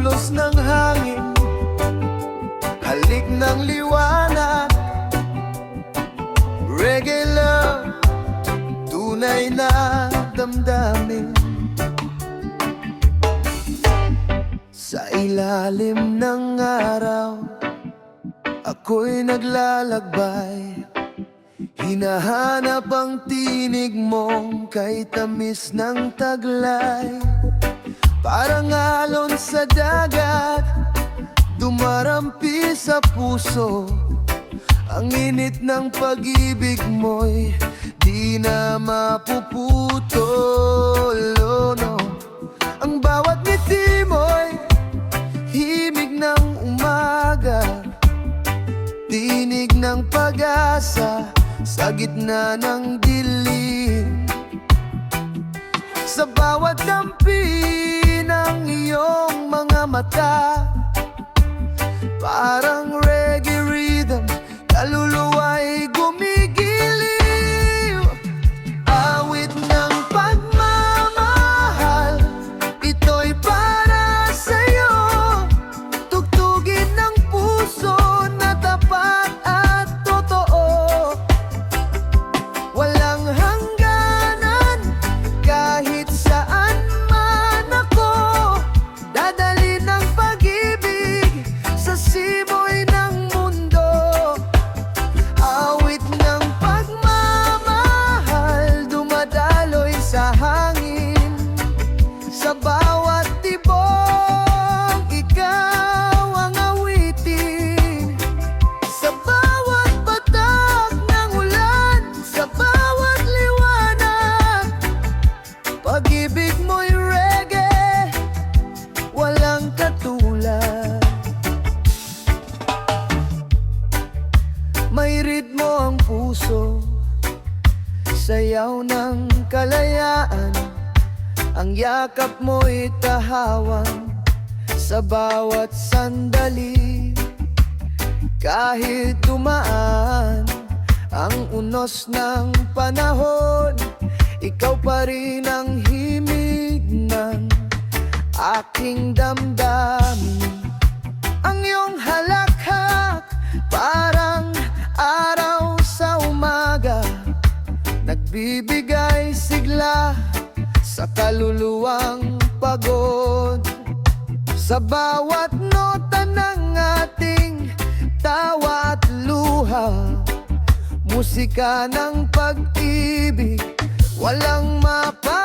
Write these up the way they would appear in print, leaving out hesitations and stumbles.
Haplos ng hangin, halik ng liwanag. Reggae love, tunay na damdamin. Sa ilalim ng araw, ako'y naglalakbay. Hinahanap ang tinig mong kay tamis ng taglay. Parang alon sa dagat, dumarampi sa puso. Ang init ng pag-ibig mo'y di na mapuputol, oh no. Ang bawat ngiti mo'y himig ng umaga, tinig ng pag-asa sa gitna ng dilim. Sa bawat dampi ng iyong mga mata, parang reggae rhythm, kaluluwa'y gumigiliw. Awit ng pagmamahal, ito'y para sa'yo. Tugtugin ng puso na tapat at totoo. Walang hangganan, kahit saan man ako. Dadali ng pag-ibig sa simoy ng mundo. Awit ng pagmamahal, dumadaloy sa hangin. Sa bawat tibok, ikaw ang awitin. Sa bawat patak ng ulan, sa bawat liwanag, pag-ibig mo'y reggae, walang katulad. May ritmo ang puso, sayaw ng kalayaan. Ang yakap mo'y tahawan sa bawat sandali. Kahit dumaan ang unos ng panahon, ikaw pa rin ang himig ng aking damdamin. Ang iyong halakhak, parang araw sa umaga, nagbibigay sigla sa kaluluwang pagod. Sa bawat nota ng ating tawa at luha, musika ng pag-ibig, walang mapapalit.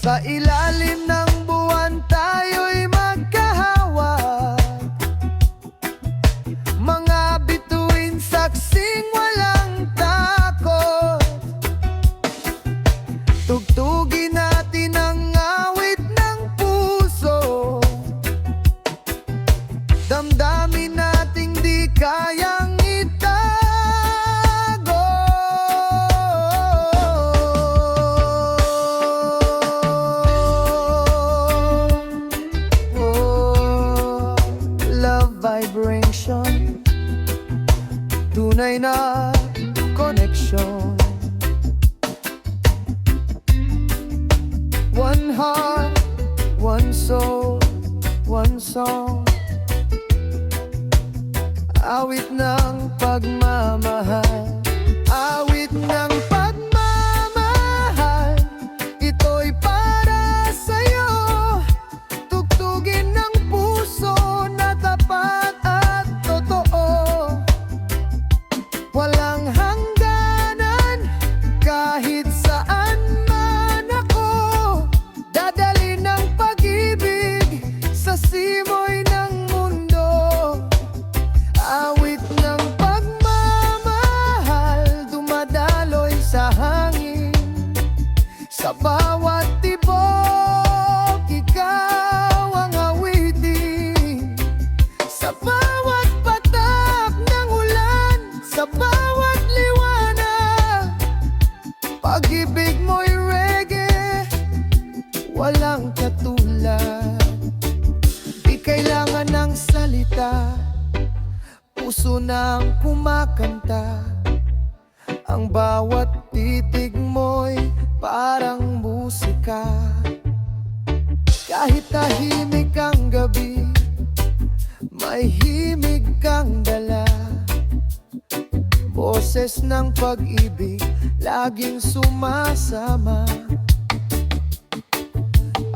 Sa ilalim ng buwan tayo'y magkahawak, mga bituin saksing walang takot. Tugtugin natin ang awit ng puso, damdamin nating di kayang itago. Oh, love vibration, tunay na connection. One heart, one soul, one song. Awit ng pagmamahal, awit ng pagmamahal, ito'y para sa'yo. Tugtugin ng puso na tapat at totoo. Walang hangganan, kahit saan man ako. Dadali ng pag-ibig sa simoy ng mundo. Awit ng pagmamahal, dumadaloy sa hangin. Sa bawat tibok, ikaw ang awitin. Sa bawat patak ng ulan, sa bawat liwanag, pag-ibig mo'y reggae, walang katulad. Di kailangan ng salita, puso nang kumakanta. Ang bawat titig mo'y parang musika. Kahit tahimik ang gabi, may himig kang dala. Boses ng pag-ibig, laging sumasama.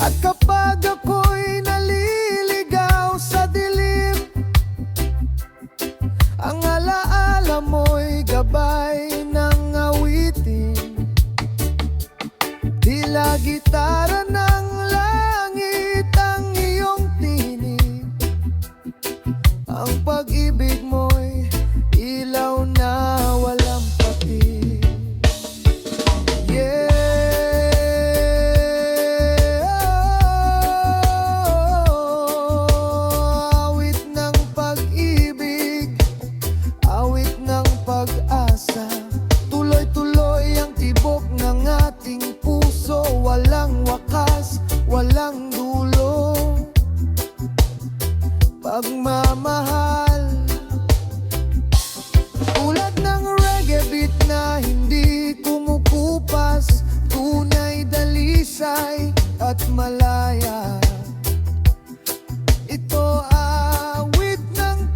At kapag ako'y naliligaw sa dilim, ang alaala mo'y gabay ng awitin. Tila gitara ng langit ang iyong tinig. Ang pag-ibig mo'y ilaw na walang patid. Yeah. Awit ng pag-ibig, awit ng pag-asa. Tuloy-tuloy ang tibok ng ating puso. Walang wakas, walang dulo. Pagmamahal, tulad ng reggae beat na hindi kumukupas. Tunay, dalisay at malaya. Ito awit ng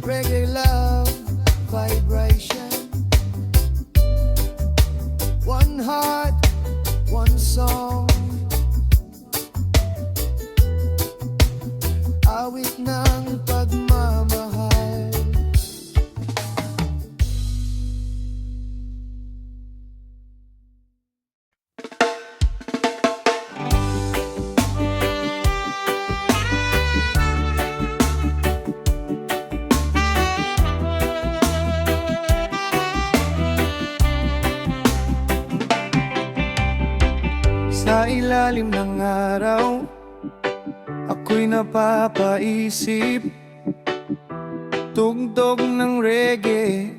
reggae love vibration. One heart, one song. Awit ng pagmamahal. Sa ilalim ng araw, ako'y napapaisip. Tugtog ng reggae,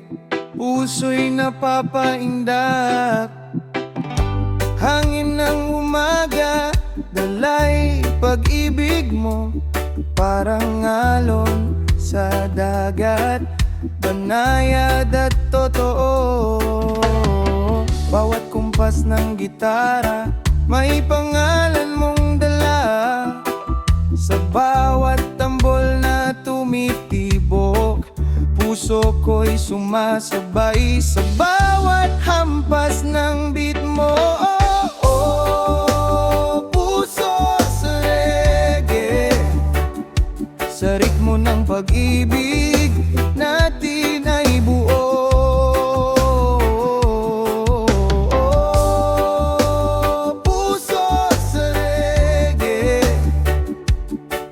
puso'y napapaindak. Hangin ng umaga, dalay pag-ibig mo. Parang alon sa dagat, banayad at totoo. Bawat kumpas ng gitara, may pangalan mong dala. Sa bawat tambol na tumitibok, puso ko'y sumasabay. Sa bawat hampas ng beat mo, oh, oh, puso sa reggae. Sa ritmo ng pag-ibig natin ay buo.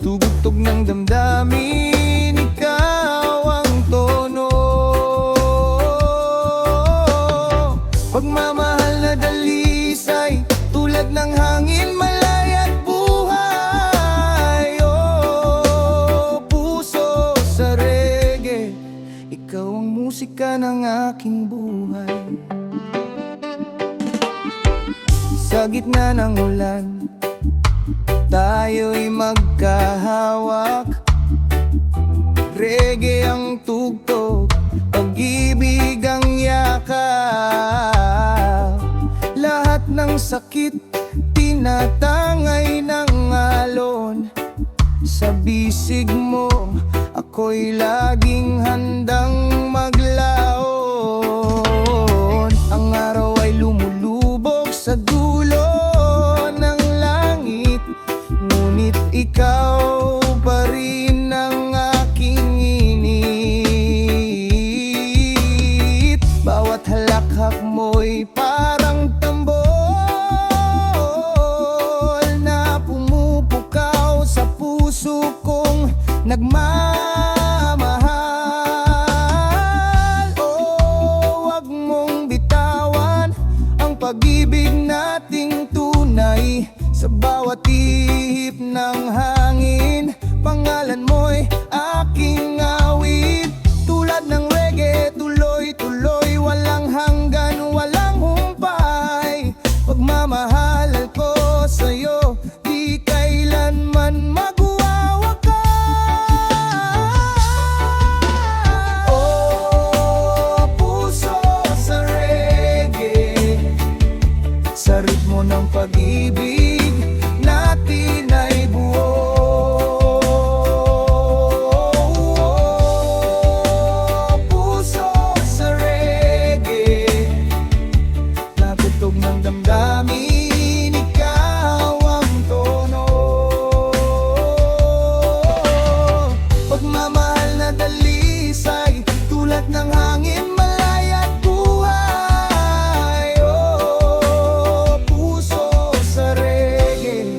Tugtog ng damdamin, ikaw ang tono. Pagmamahal na dalisay, tulad ng hangin, malaya't buhay. Oh, puso sa reggae, ikaw ang musika ng aking buhay. Sa gitna ng ulan, tayo'y magkahawak. Reggae ang tugtog, pag-ibig ang yakap. Lahat ng sakit, tinatangay ng alon. Sa bisig mo, ako'y laging handang maglaon. Ang araw ay lumulubog sa dulo ng langit, ngunit ikaw pa rin ang aking init. Bawat halakhak mo'y parang tambol na pumupukaw sa puso kong nagmamahal. tulad ng hangin, malaya at buhay. Oh, puso sa reggae,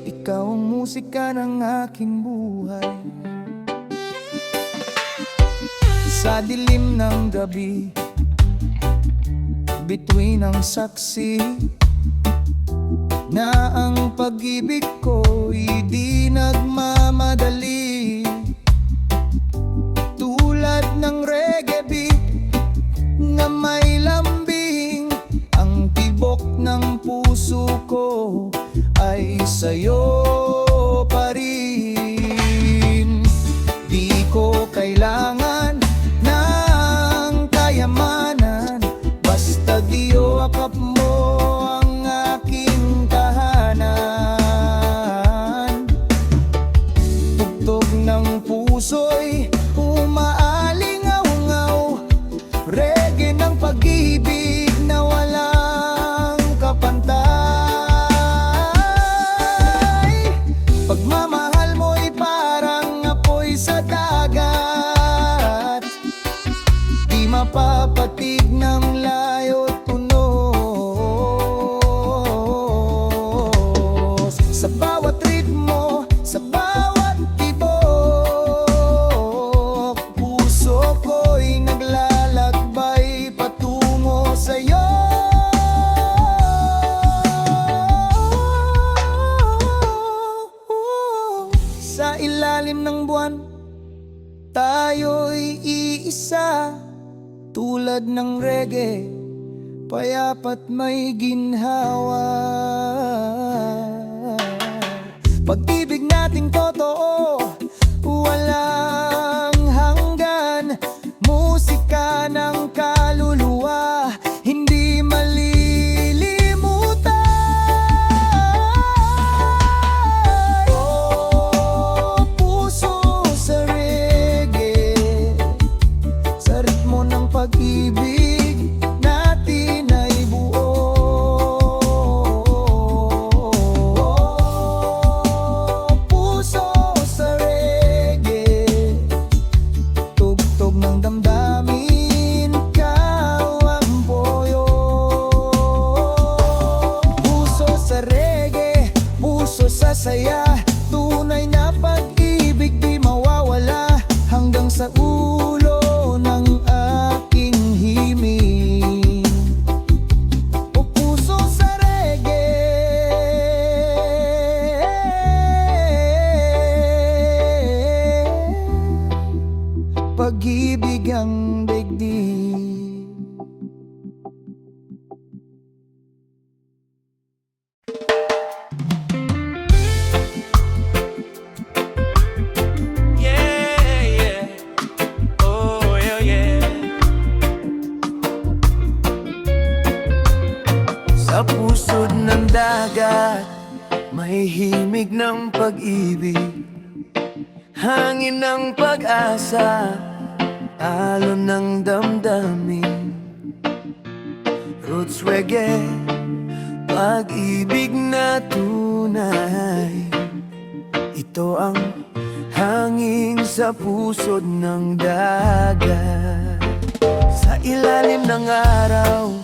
ikaw ang musika ng aking buhay. Sa dilim ng gabi, bituin ang saksi na ang pag-ibig ko'y di nagmamadali. Tulad ng reggae beat na may lambing, ang tibok ng puso ko ay sa'yo pa rin. Di ko kailangan ng kayamanan, basta di yakap mo ang aking tahanan. Tugtog ng puso'y umaalingaw-ngaw, reggae ng pag-ibig na walang kapantay. Pagmamahal mo'y parang apoy sa dagat, di mapapatig ng layo't unos. Sa bawat ritmo, sa bawat tibok, puso ko'y naglalakbay patungo sa'yo. Sa ilalim ng buwan, tayo'y iisa, tulad ng reggae, payapat may ginhawa. Pag-ibig nating totoo, walang hanggan, musika ng kaluluwa, hindi malilimutan. Oh, puso sa reggae, sa ritmo ng pag-ibig natin ay buo. Puso sa reggae, tugtog ng damdamin, ikaw ang boyo. Puso sa reggae, puso sa saya, tunay na pag-ibig di mawawala hanggang sa ulo ng aking himig. O puso sa reggae, pag-ibig ang daigdig. Yeah, yeah. Oh, yeah, yeah. Sa pusod ng dagat, may himig ng pag-ibig, hangin ng pag-asa, alon ng damdamin. Roots reggae, pag-ibig na tunay, ito ang hangin sa pusod ng dagat. Sa ilalim ng araw,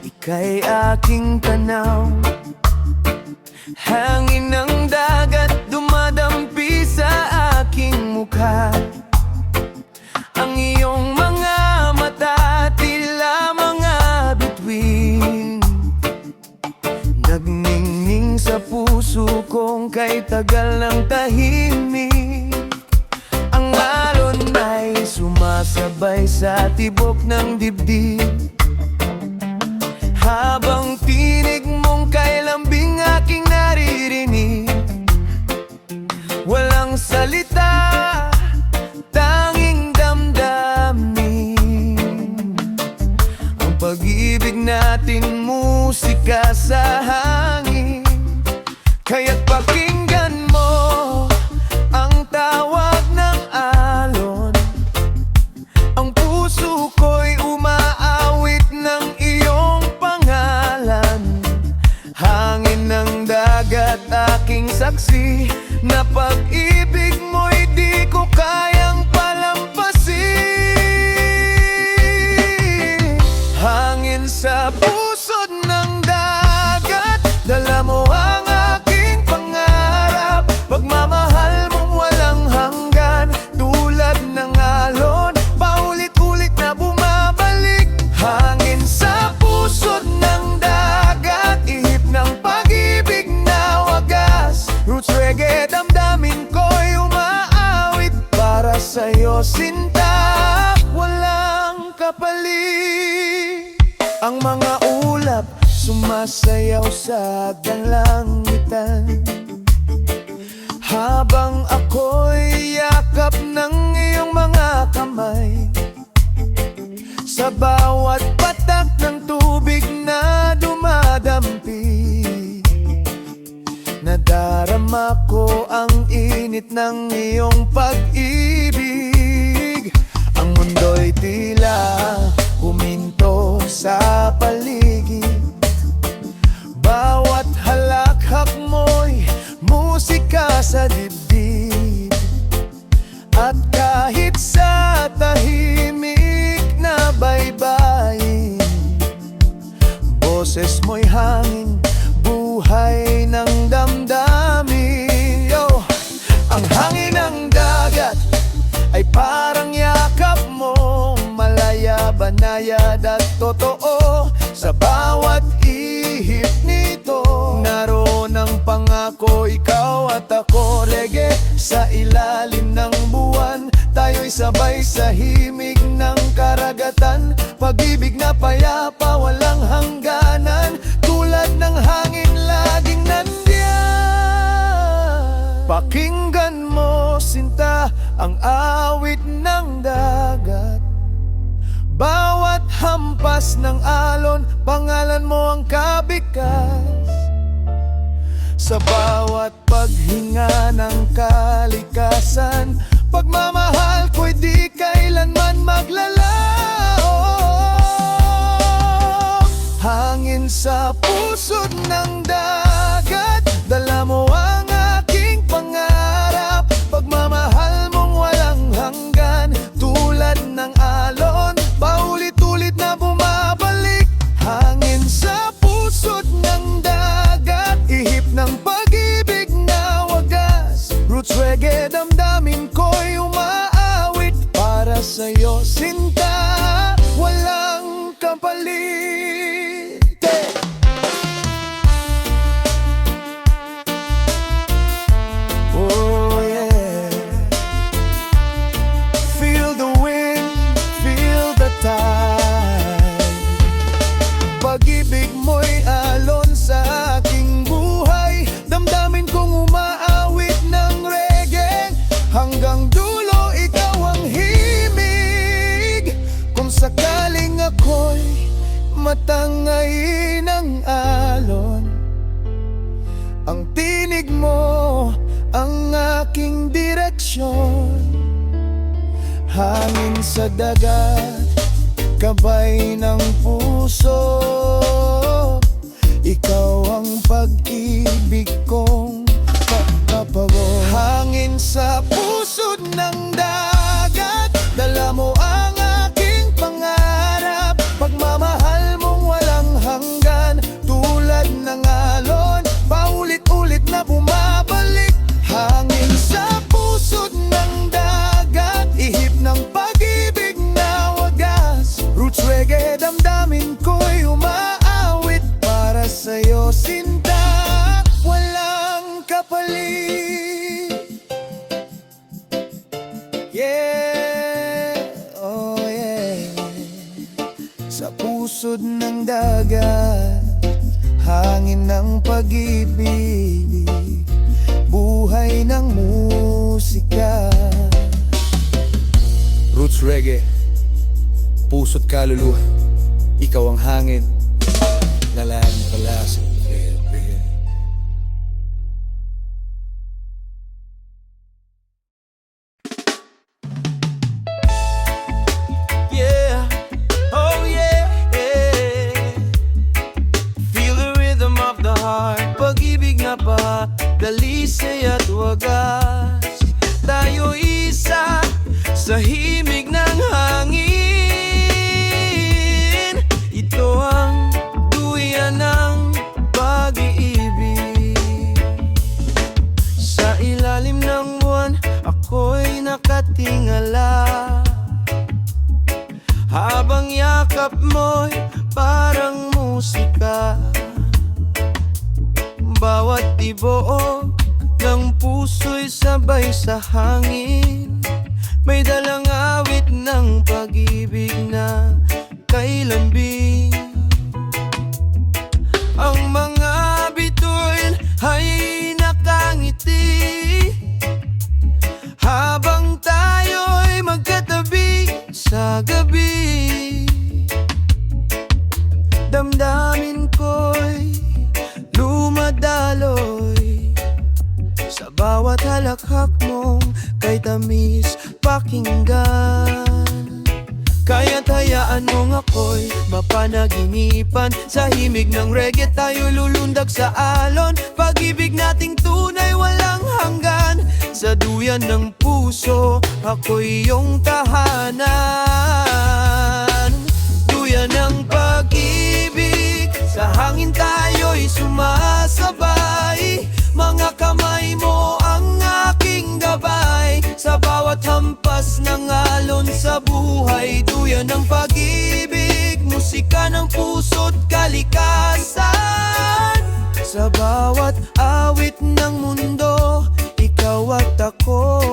ika'y aking tanaw, hangin ng dagat dumadampi sa aking mukha. Ang iyong mga mata, tila mga bituin, nagningning sa puso kong kay tagal ng tahimik. Ang alon ay sumasabay sa tibok ng dibdib, habang tinig mong kay lambing aking naririnig. Walang salita, tanging damdamin. Ang pag-ibig natin musika sa hangin, kaya't pakinggan mo ang tawag ng alon. Ang puso ko'y umaawit ng iyong pangalan. Hangin ng dagat, aking saksi, na pag-ibig mo'y di ko kayang palampasin. sa pusod ng dagat, dala mo ang aking pangarap. Pagmamahal mong walang hanggan, tulad ng alon, paulit-ulit na bumabalik. Hangin sa pusod ng dagat, ihip ng pag-ibig na wagas. Roots reggae, damdamin ko'y umaawit para sa'yo, sinta, walang kapalit. Ang mga ulap sumasayaw sa langitan, habang ako'y yakap ng iyong mga kamay. Sa bawat patak ng tubig na dumadampi, nadarama ko ang init ng iyong pag-ibig. Ang mundo'y tila huminto sa paligid, bawat halakhak mo'y musika sa dibdib. At kahit sa tahimik na baybayin, boses mo'y hangin, buhay ng damdamin. Yo! Ang hangin ng dagat ay parang yakap mo, malaya, banayad at totoo. Sa bawat ihip nito, naroon ang pangako, ikaw at ako. Reggae sa ilalim ng buwan, tayo'y sabay sa himig ng karagatan. Pag-ibig na payapa, walang hangganan, tulad ng hangin laging nandiyan. Pakinggan mo, sinta, ang awit ng dagat. Bawat hampas ng alon, pangalan mo ang kabikas. Sa bawat paghinga ng kalikasan, pagmamahal ko'y di kailanman maglalaho. Hangin sa pusod ng dagat, dala mo ang aking pangarap. Pagmamahal mong walang hanggan, tulad ng alon, paulit-ulit na bumabalik. Hangin sa pusod ng dagat, ihip ng pag-ibig na wagas. Roots reggae, damdamin ko'y umaawit para sa'yo, sinta, walang kapalit. Oh yeah. Feel the wind, feel the tide. Pag-ibig mo'y alon sa aking buhay, damdamin kong umaawit ng reggae. Hanggang dulo, ikaw ang himig. Kung sakaling ako'y matangay ng alon, ang tinig mo ang aking direksyon. Hangin sa dagat, kabay ng puso, ikaw ang pag-ibig kong pagkapagod. Hangin sa pusod ng dagat, dala mo ang aking pangarap. Pagmamahal mong walang hanggan, tulad ng alon, paulit-ulit na bumabalik. Hangin sa pusod ng dagat, ihip ng pag-ibig na wagas. Roots reggae, damdamin ko'y umaawit para sa'yo, sinta, walang kapalit. Yeah, oh yeah. Sa pusod ng dagat, hangin ng pag-ibig, buhay ng musika. Roots reggae, puso't kaluluwa, ikaw ang hangin, nalaan pala sa reggae. Yeah, oh yeah, yeah. Feel the rhythm of the heart. Pag-ibig nga ba, dalisay at wagas. Tayo isa sa himig ng hangin. Ito ang Habang yakap mo'y parang musika, bawat tibok ng puso'y sabay sa hangin. May dalang awit ng pag-ibig na kay lambing. Ang mga bituin ay nakangiti habang tayo'y magkatabi sa gabi. Damdamin ko'y lumadaloy sa bawat halakhak mong kay tamis pakinggan. Kaya't hayaan mong ako'y mapanaginipan. Sa himig ng reggae tayo lulundag sa alon. Pag-ibig nating tunay walang hanggan. Sa duyan ng puso ako'y iyong tahanan. Duyan ng pag-ibig, sa hangin tayo'y sumasabay. Mga kamay mo ang aking gabay. Sa bawat hampas ng alon sa buhay. Duyan ng pag-ibig, musika ng puso't kalikasan. Sa bawat awit ng mundo, ikaw at ako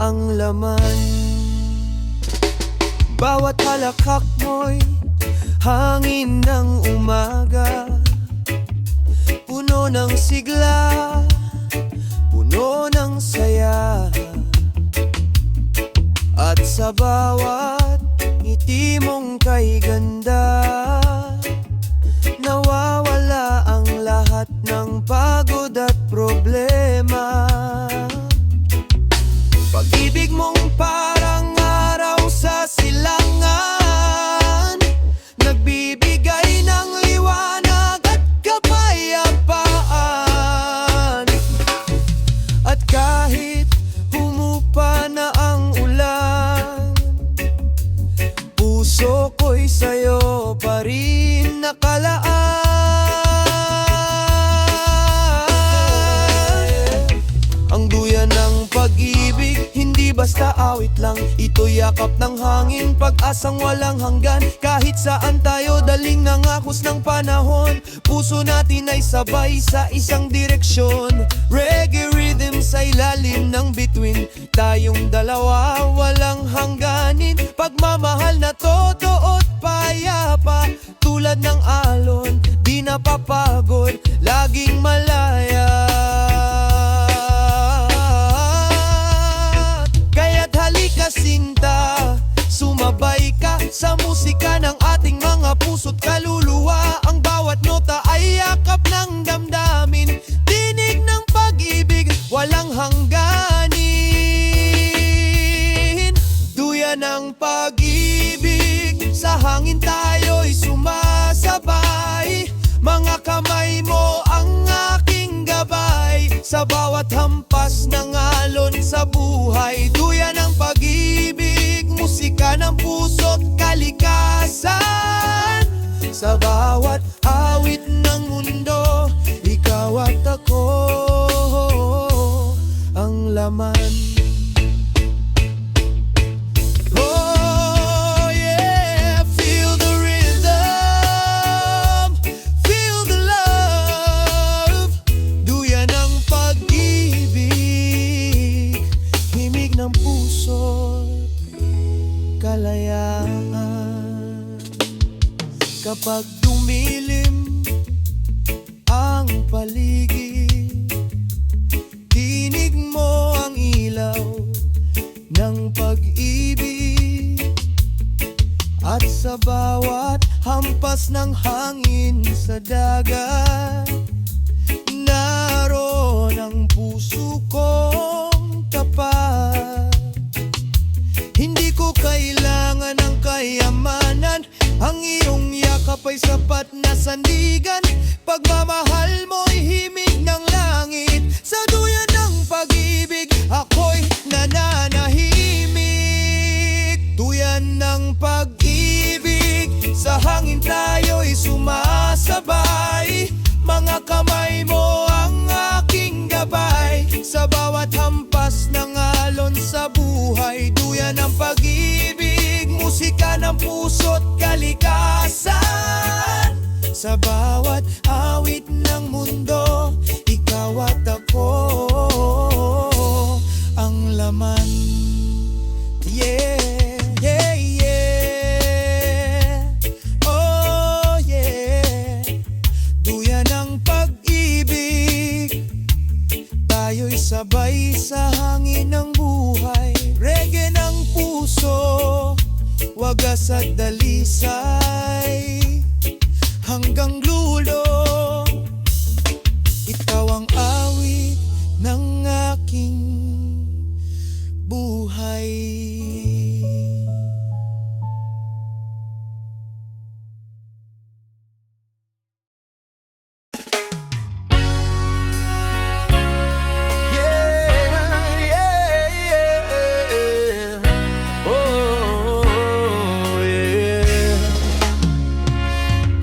ang laman. Bawat halakhak mo'y hangin ng umaga, puno ng sigla, puno ng saya. At sa bawat ngiti mong kay ganda, nawawala ang lahat ng pagod at problema. Pag-ibig mong parang araw sa silangan, nagbibigay ng liwanag at kapayapaan. At kahit humupa na ang ulan, puso ko'y sa'yo pa rin nakalaan. Ang duyan ng pag-ibig, hindi basta awit lang. Ito'y yakap ng hangin, pag-asang walang hanggan. Kahit saan tayo daling nangakos ng panahon, puso natin ay sabay sa isang direksyon. Reggae rhythm sa ilalim ng bituin, tayong dalawa walang hangganin. Pagmamahal na totoo at payapa, tulad ng alon, di napapagod, laging malaya. Kaya't halika sinta, sumabay ka sa musika ng ating mga puso't kaluluwa. Ang bawat nota ay yakap ng damdamin, tinig ng pag-ibig walang hangganin. Duyan ng pag-ibig, sa hangin tayo'y sumasabay. Mga kamay mo ang aking gabay. Sa bawat hampas ng alon sa buhay. Duyan ng pag-ibig, musika ng puso't kalikasan. Sa bawat awit ng mundo, ikaw at ako ang laman. Oh yeah, feel the rhythm, feel the love. Duyan ng pag-ibig, himig ng puso't kalayaan. Kapag dumilim ang paligid, tinig mo ang ilaw ng pag-ibig. At sa bawat hampas ng hangin sa dagat, naroon ang puso kong tapat. Hindi ko kailangan ng kayamanan, ang iyong yakap ay sapat na sandigan. Pagmamahal mo'y himig ng langit. Sa duyan ng pag-ibig, ako'y nananahimik. Duyan ng pag-ibig, sa hangin tayo'y sumasabay. Mga kamay mo ang aking gabay. Sa bawat hampas ng alon sa buhay. Duyan ng pag-ibig, kalikasan. Sa bawat awit ng mundo, ikaw at ako ang laman. Yeah, yeah, yeah. Oh yeah. Duyan ng pag-ibig, tayo'y sabay sa hangin ng buhay. Reggae ng puso, wagas at dalisay, hanggang lulo. Ikaw ang awit ng aking buhay.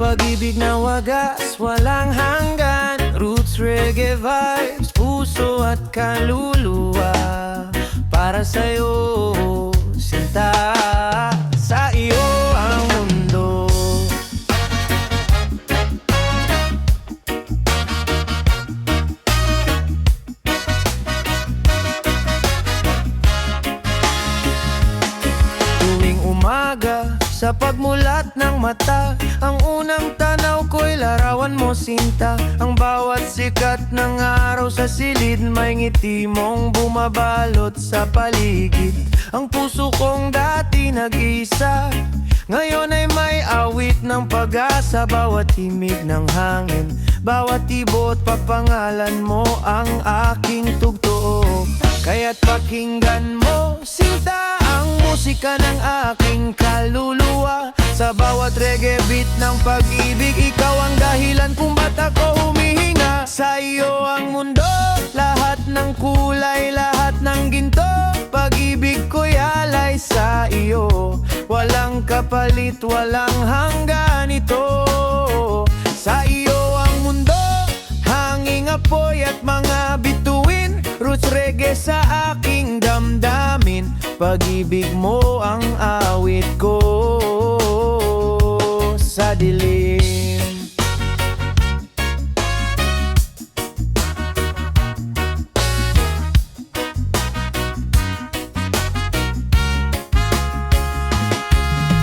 Pag-ibig na wagas, walang hanggan. Roots, reggae vibes, puso at kaluluwa. Para sa'yo, sinta, sa iyo ang mundo. Tuwing umaga, sa pagmulat ng mata, ang unang tanaw ko'y larawan mo, sinta. Ang bawat sikat ng araw sa silid, may ngiti mong bumabalot sa paligid. Ang puso kong dati nag-isa, ngayon ay may awit ng pag-asa. Bawat himig ng hangin, bawat ibot, papangalan mo ang aking tugtog. Kaya't pakinggan mo, sinta, ang musika ng aking kaluluwa. Sa bawat reggae beat ng pag-ibig, ikaw ang dahilan kung ba't ako humihinga. Sa iyo ang mundo, lahat ng kulay, lahat ng ginto. Pag-ibig ko'y alay sa iyo, walang kapalit, walang hanggan ito. Sa iyo ang mundo, hanging apoy at mga bituin. Roots reggae sa aking damdamin, pag-ibig mo ang awit ko sa dilim.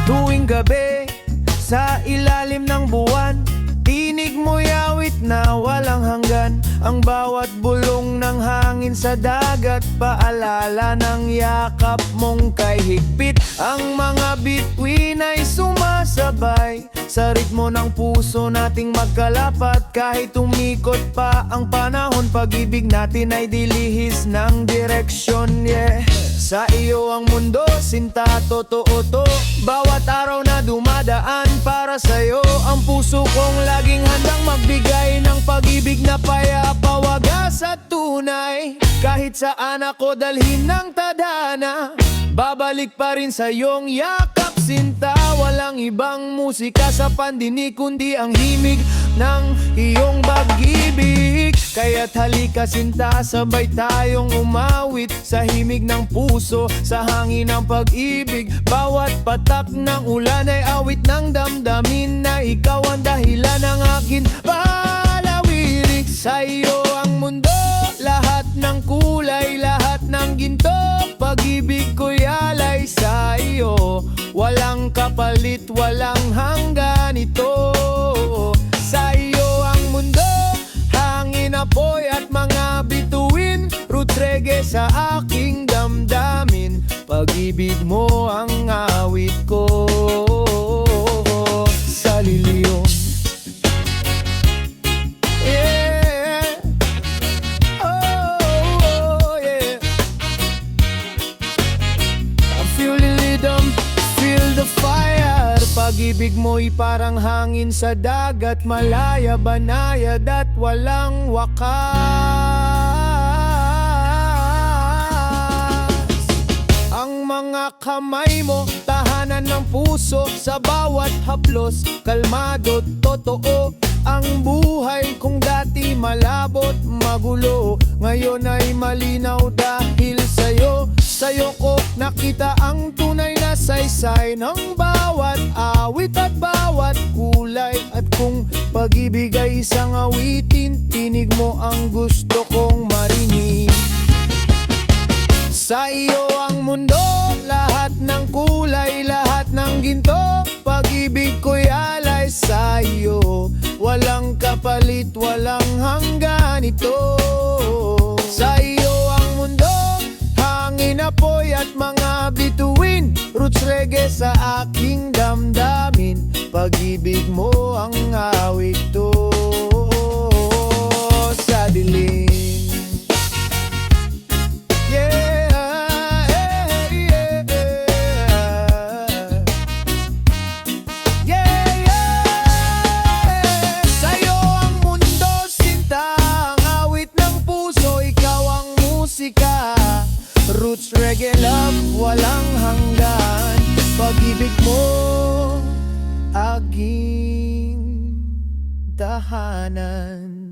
Tuwing gabi, sa ilalim ng buwan, tinig mo'y awit na walang hanggan. Ang bawat bulong ng hangin sa dagat, paalala ng yakap mong kay higpit. Ang mga bituin ay sumasabay sa ritmo ng puso nating magkalapat. Kahit umikot pa ang panahon, pag-ibig natin ay dilihis ng direksyon, yeah. Sa iyo ang mundo, sinta, totoo to. Bawat araw na dumadaan para sa'yo, ang puso kong laging handang magbigay ng pag-ibig na payapa, wagas at tunay. Kahit saan ako dalhin ng tadhana, babalik pa rin sa iyong yakap, sinta. Walang ibang musika sa pandinig kundi ang himig ng iyong pag-ibig. Kaya't halika, sinta, sabay tayong umawit sa himig ng puso, sa hangin ng pag-ibig. Bawat patak ng ulan ay awit ng damdamin, na ikaw ang dahilan ng akin palawirik. Sa iyo ang mundo, lahat ng kulay, lahat ng ginto. Pag-ibig ko'y alay sa iyo, walang kapalit, walang hanggan ito. Sa iyo ang mundo, hangin, apoy at mga bituin. Roots reggae sa aking damdamin, pag-ibig mo ang awit ko sa liliyon. Yeah. Oh, yeah. I feel the rhythm, feel the fire. Pag-ibig mo'y parang hangin sa dagat, malaya, banayad at walang wakas. Ang mga kamay mo, tahanan ng puso, sa bawat haplos, kalmado, totoo. Ang buhay kung dati malabot, magulo, ngayon ay malinaw dahil sa'yo. Sa'yo ko nakita ang tunay na saysay ng bawat awit. awit at bawat kulay. At kung pag-ibig ay isang awitin, tinig mo ang gusto kong marinig. Sa iyo ang mundo, lahat ng kulay, lahat ng ginto. Pag-ibig ko'y alay sa iyo, walang kapalit, walang hanggan ito. Sa iyo ang mundo, hangin, apoy at mga bituin. Roots reggae sa aking damdamin, pag-ibig mo ang awit to sa dilim. Roots reggae love, walang hanggan. Pag-ibig mo, aking tahanan.